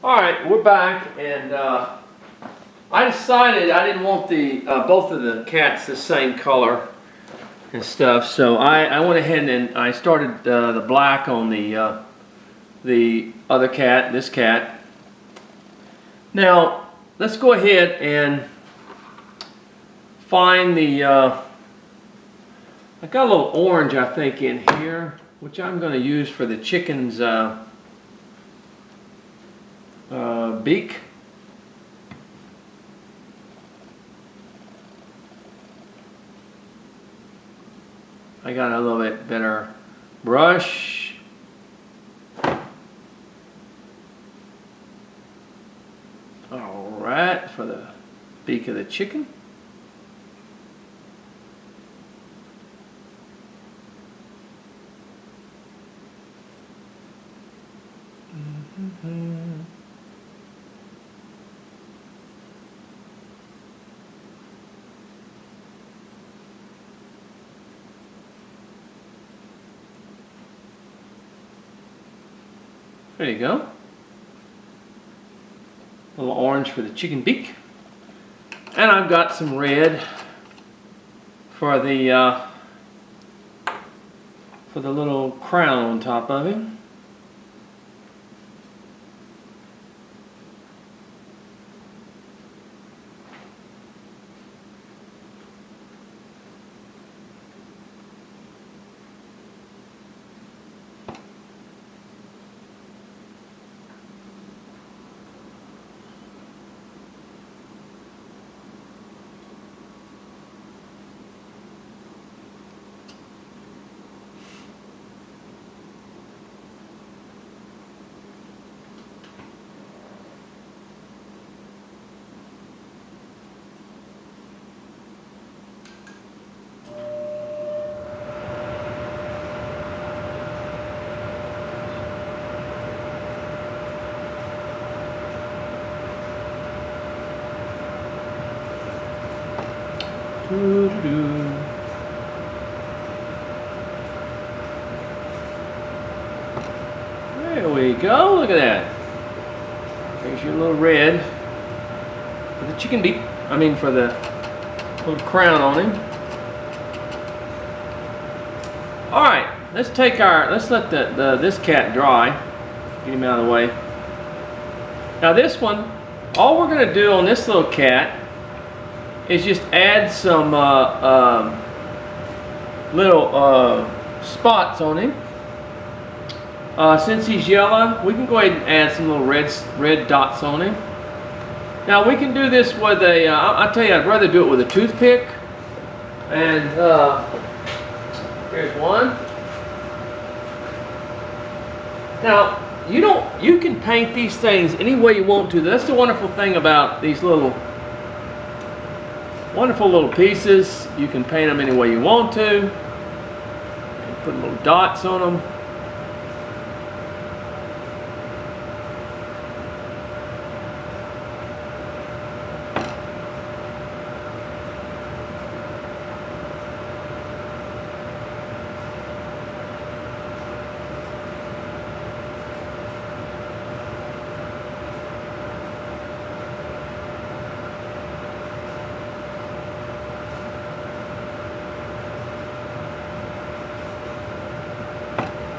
All right, we're back, and I decided I didn't want the both of the cats the same color and stuff, so I went ahead and I started the black on the other cat, this cat. Now let's go ahead and find the. I got a little orange, I think, in here, which I'm going to use for the chicken's beak. I got a little bit better brush. All right, for the beak of the chicken. There you go. A little orange for the chicken beak. And I've got some red for the little crown on top of him. There we go, look at that. There's your little red for the chicken beak, for the little crown on him. Alright, let's let this cat dry. Get him out of the way. Now this one, all we're going to do on this little cat is just add some little spots on him. Since he's yellow, we can go ahead and add some little red dots on him. Now we can do this with a, I'll tell you, I'd rather do it with a toothpick. And here's one. Now you can paint these things any way you want to. That's the wonderful thing about these wonderful little pieces. You can paint them any way you want to. Put little dots on them.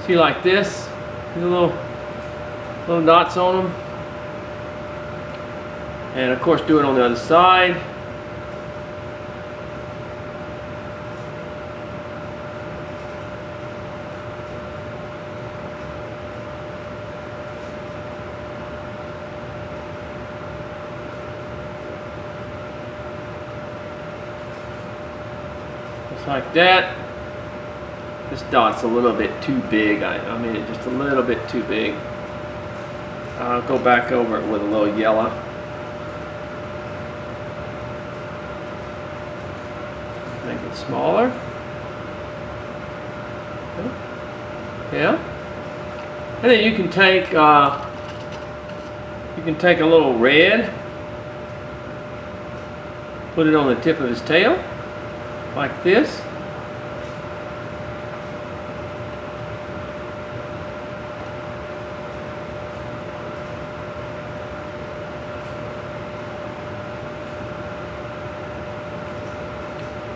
See, like this, little dots on them, and of course do it on the other side. Just like that. This dot's a little bit too big. I made it just a little bit too big. I'll go back over it with a little yellow. Make it smaller. Yeah. And then you can take a little red, put it on the tip of his tail, like this.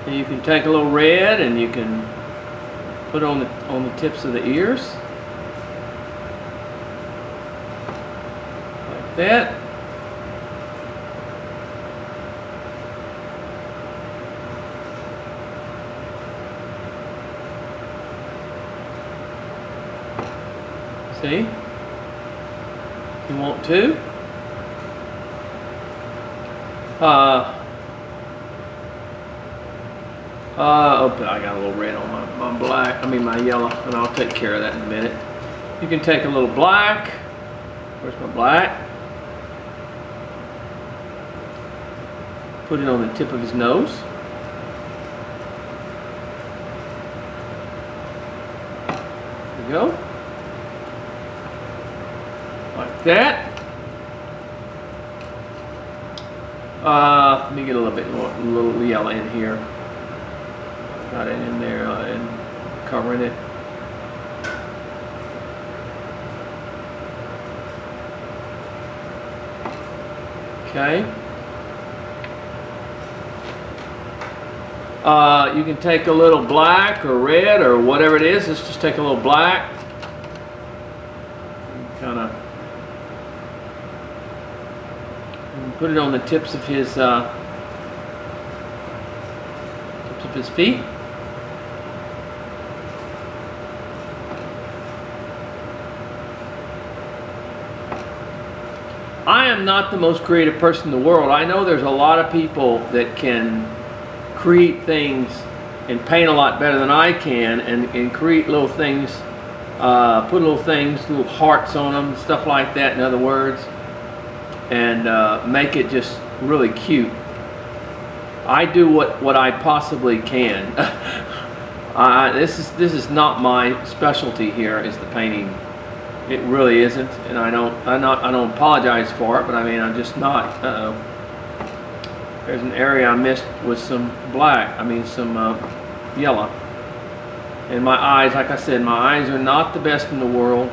And you can take a little red and you can put it on the tips of the ears. Like that. See? You want to? Oh, I got a little red on my yellow, and I'll take care of that in a minute. You can take a little black. Where's my black? Put it on the tip of his nose. There we go. Like that. Let me get a little bit more, a little yellow in here. Got it in there and covering it. Okay. You can take a little black or red or whatever it is. Let's just take a little black. Kind of put it on the tips of his feet. I am not the most creative person in the world. I know there's a lot of people that can create things and paint a lot better than I can, and create little things, put little things, little hearts on them, stuff like that, in other words, and make it just really cute. I do what I possibly can. This is not my specialty here, is the painting. It really isn't, and I don't apologize for it, but I mean, I'm just not. There's an area I missed with some black. I mean, some yellow. And my eyes, like I said, my eyes are not the best in the world.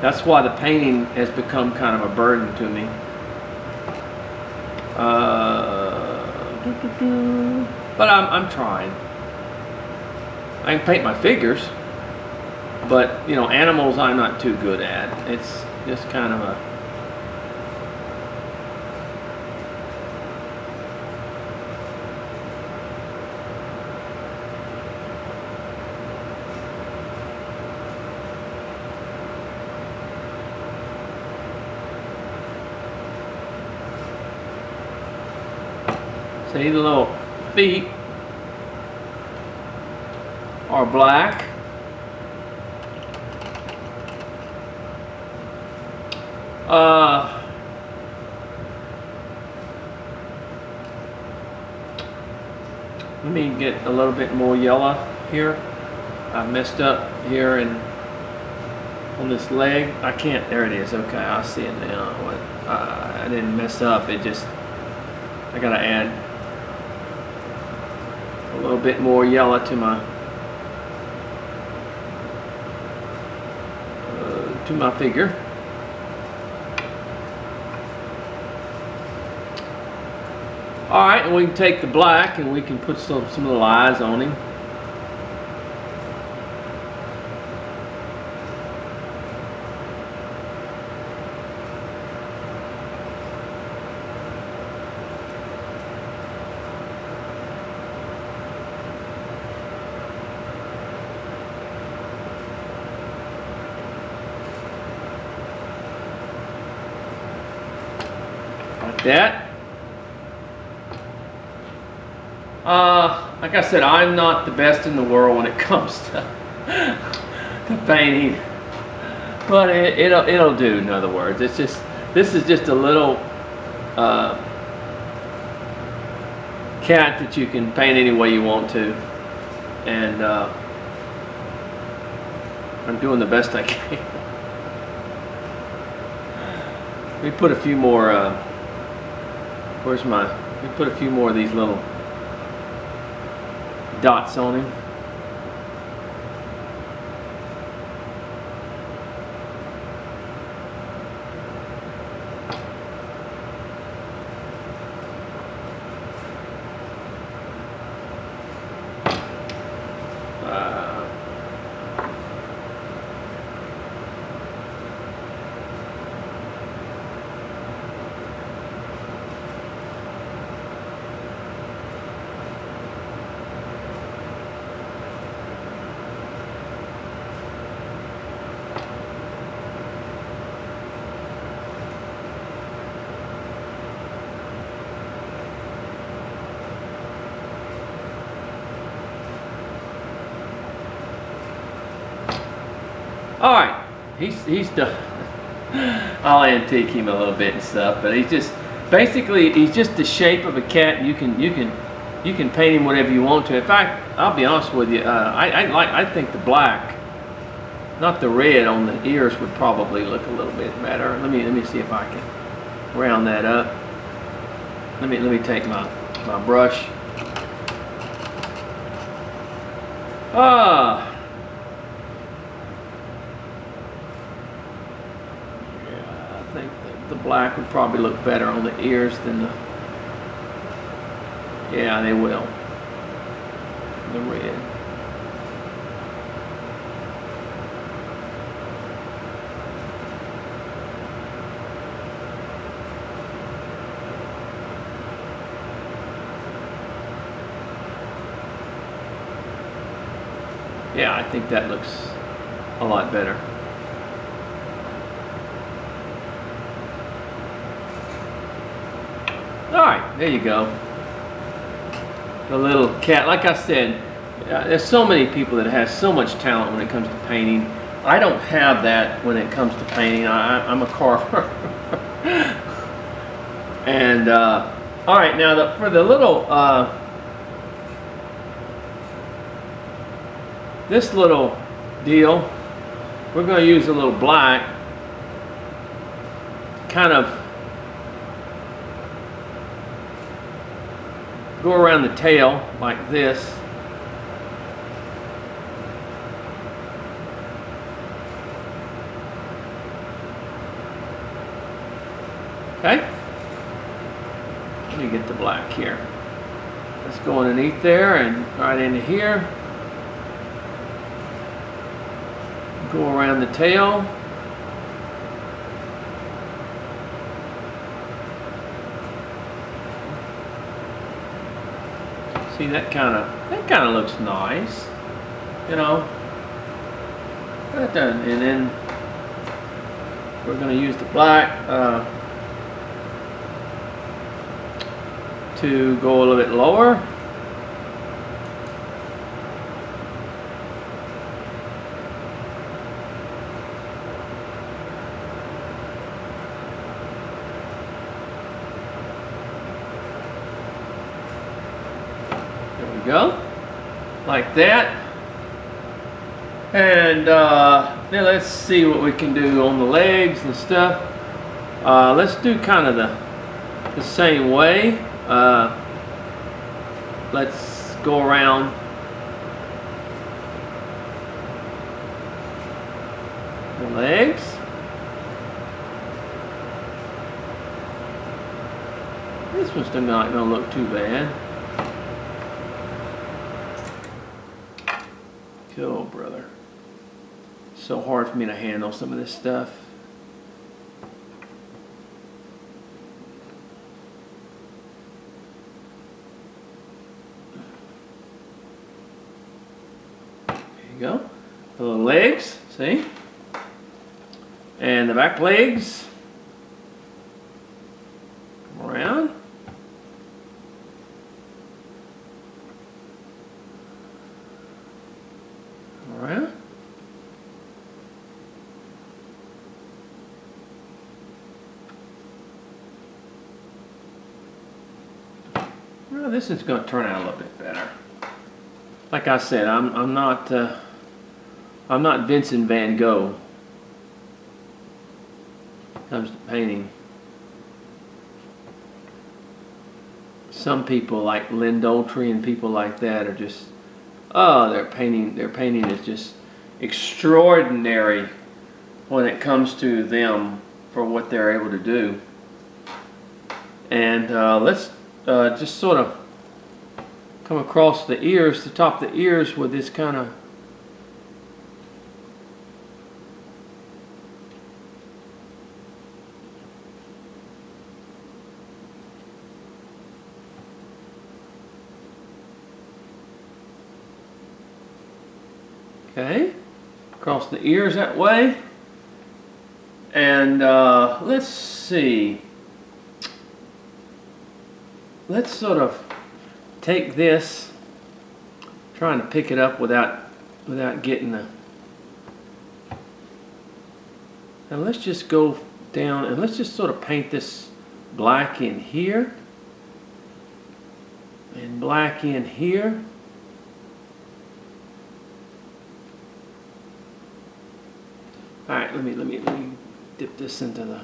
That's why the painting has become kind of a burden to me. But I'm trying. I can paint my figures, but you know, animals I'm not too good at. It's just kind of a see, the little feet are black. Let me get a little bit more yellow here. I messed up here and on this leg. I can't. There it is. Okay, I see it now. What? I didn't mess up. It just, I gotta add a little bit more yellow to my figure. All right, and we can take the black and we can put some little eyes on him. Like that. Like I said, I'm not the best in the world when it comes to painting, but it'll do. In other words, it's just, this is just a little cat that you can paint any way you want to, and I'm doing the best I can. We put a few more. We put a few more of these little dots on him. All right, he's done. I'll antique him a little bit and stuff, but he's just basically he's just the shape of a cat. And you can paint him whatever you want to. In fact, I'll be honest with you, I think the black, not the red on the ears, would probably look a little bit better. Let me see if I can round that up. Let me take my brush. Ah. Yeah, I think the black would probably look better on the ears than the. Yeah, they will. The red. Yeah, I think that looks a lot better. All right, there you go. The little cat. Like I said, there's so many people that have so much talent when it comes to painting. I don't have that when it comes to painting. I'm a carver. And all right, now for the little this little deal, we're going to use a little black, kind of go around the tail like this. Okay, let me get the black here. Let's go underneath there and right into here. Go around the tail. See, that kind of looks nice, you know. That done, and then we're going to use the black to go a little bit lower. Go like that, and then let's see what we can do on the legs and stuff. Let's do kind of the same way. Let's go around the legs. This one's still not going to look too bad. Oh, brother. So hard for me to handle some of this stuff. There you go. The little legs, see? And the back legs. Come around. Well, this is going to turn out a little bit better. Like I said, I'm not Vincent van Gogh when it comes to painting. Some people like Lynn Doltry and people like that are just, oh, their painting is just extraordinary when it comes to them for what they're able to do. And let's just sort of come across the ears, the top of the ears with this kind of okay, across the ears that way. And let's see. Let's sort of take this, trying to pick it up without getting the And let's just go down and let's just sort of paint this black in here and black in here. All right, let me dip this into the.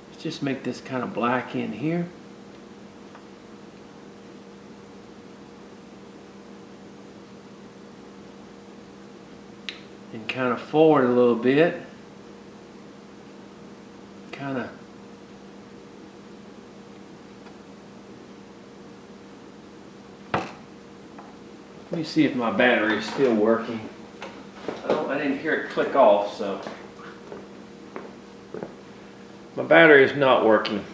Let's just make this kind of black in here. And kind of forward a little bit. Kind of. Let me see if my battery is still working. I didn't hear it click off, so my battery is not working.